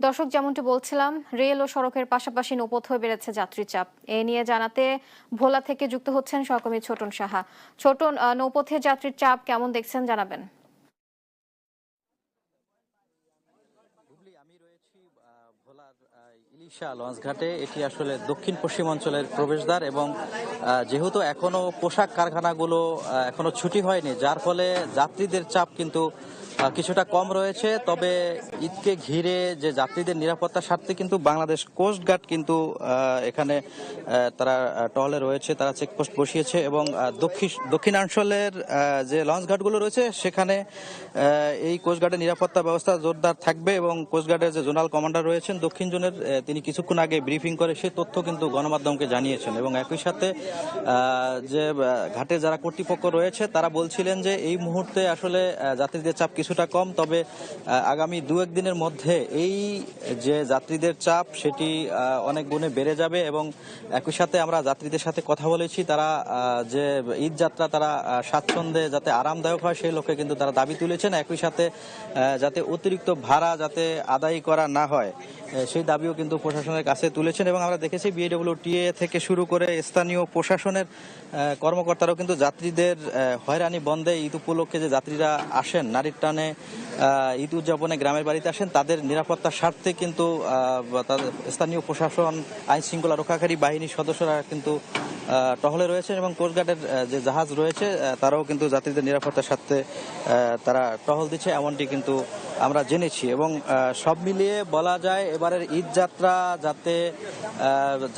দর্শক, যেমনটি বলছিলাম, রেল ও সড়কের পাশাপাশি নৌপথেও বেড়েছে যাত্রীর চাপ। এ নিয়ে জানাতে ভোলা থেকে যুক্ত হচ্ছেন সহকর্মী ছোটন সাহা। ছোটন, নৌপথে যাত্রীর চাপ কেমন দেখছেন জানাবেন। আমি রয়েছি ভোলার ইলিশা লঞ্চঘাটে। এটি আসলে দক্ষিণ পশ্চিম অঞ্চলের প্রবেশদ্বার এবং যেহেতু এখনো পোশাক কারখানাগুলো এখনো ছুটি হয়নি, যার ফলে যাত্রীদের চাপ কিন্তু কিছুটা কম রয়েছে। তবে ঈদকে ঘিরে যে যাত্রীদের নিরাপত্তার স্বার্থে কিন্তু বাংলাদেশ কোস্টগার্ড কিন্তু এখানে তারা টহলে রয়েছে, তারা চেকপোস্ট বসিয়েছে এবং দক্ষিণাঞ্চলের যে লঞ্চঘাটগুলো রয়েছে সেখানে এই কোস্টগার্ডের নিরাপত্তা ব্যবস্থা জোরদার থাকবে এবং কোস্টগার্ডের যে জোনাল কমান্ডার রয়েছেন দক্ষিণ জোনের, তিনি কিছুক্ষণ আগে ব্রিফিং করে সেই তথ্য কিন্তু গণমাধ্যমকে জানিয়েছেন এবং একই সাথে যে ঘাটে যারা কর্তৃপক্ষ রয়েছে তারা বলছিলেন যে এই মুহূর্তে আসলে যাত্রীদের চাপ কিছুটা কম, তবে আগামী দু এক দিনের মধ্যে এই যে যাত্রীদের চাপ সেটি অনেক গুণে বেড়ে যাবে এবং একই সাথে আমরা যাত্রীদের সাথে কথা বলেছি, তারা যে ঈদ যাত্রা তারা স্বাচ্ছন্দ্যে যাতে আরামদায়ক হয় সেই লক্ষ্যে কিন্তু তারা দাবি তুলেছেন। একই সাথে যাতে অতিরিক্ত ভাড়া যাতে আদায় করা না হয় সেই দাবিও কিন্তু প্রশাসনের কাছে তুলেছেন এবং আমরা দেখেছি বিআইডব্লিউটিএ থেকে শুরু করে স্থানীয় প্রশাসনের কর্মকর্তারাও কিন্তু যাত্রীদের হয়রানি বন্ধে ঈদ উপলক্ষে যে যাত্রীরা আসেন নারীর টানে ঈদ উদযাপনে গ্রামের বাড়িতে আসেন, তাদের নিরাপত্তার স্বার্থে কিন্তু তাদের স্থানীয় প্রশাসন, আইন শৃঙ্খলা রক্ষাকারী বাহিনীর সদস্যরা কিন্তু টহলে রয়েছেন এবং কোস্টগার্ডের যে জাহাজ রয়েছে তারাও কিন্তু যাত্রীদের নিরাপত্তার স্বার্থে তারা টহল দিচ্ছে, এমনটি কিন্তু আমরা জেনেছি। এবং সব মিলিয়ে বলা যায় এবারের ঈদ যাত্রা যাতে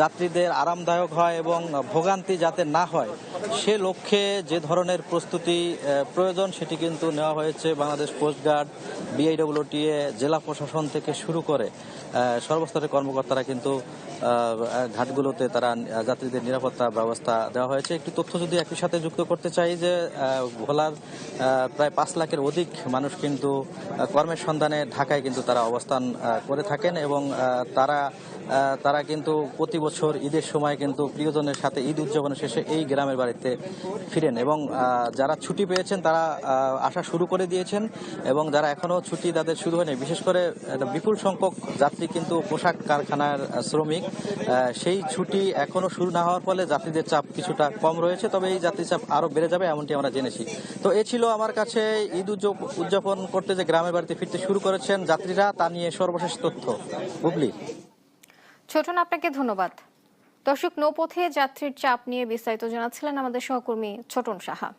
যাত্রীদের আরামদায়ক হয় এবং ভোগান্তি যাতে না হয় সে লক্ষ্যে যে ধরনের প্রস্তুতি প্রয়োজন সেটি কিন্তু নেওয়া হয়েছে। বাংলাদেশ কোস্টগার্ড, বিআইডব্লিউটিএ, জেলা প্রশাসন থেকে শুরু করে সর্বস্তরের কর্মকর্তারা কিন্তু ঘাটগুলোতে তারা যাত্রীদের নিরাপত্তা ব্যবস্থা দেওয়া হয়েছে। একটি তথ্য যদি একই সাথে যুক্ত করতে চাই যে ভোলার প্রায় 5 লাখের অধিক মানুষ কিন্তু কর্মের সন্ধানে ঢাকায় কিন্তু তারা অবস্থান করে থাকেন এবং তারা কিন্তু প্রতি বছর ঈদের সময় কিন্তু প্রিয়জনের সাথে ঈদ উদযাপনের শেষে এই গ্রামের বাড়িতে ফিরেন এবং যারা ছুটি পেয়েছেন তারা আসা শুরু করে দিয়েছেন এবং যারা এখনো ছুটি তাদের শুরু হয়নি, বিশেষ করে বিপুল সংখ্যক যাত্রী কিন্তু পোশাক কারখানার শ্রমিক, সেই ছুটি এখনো শুরু না হওয়ার ফলে যাত্রীদের চাপ কিছুটা কম রয়েছে, তবে এই যাত্রী চাপ আরো বেড়ে যাবে এমনটি আমরা জেনেছি। তো এ ছিল আমার কাছে ঈদ উদযাপন করতে যে গ্রামের বাড়িতে ফিরতে শুরু করেছেন যাত্রীরা তা নিয়ে সর্বশেষ তথ্য। বুবলি। ছোটন, আপনাকে ধন্যবাদ। দর্শক, নৌপথে যাত্রীর চাপ নিয়ে বিস্তারিত জানাচ্ছিলেন আমাদের সহকর্মী ছোটন সাহা।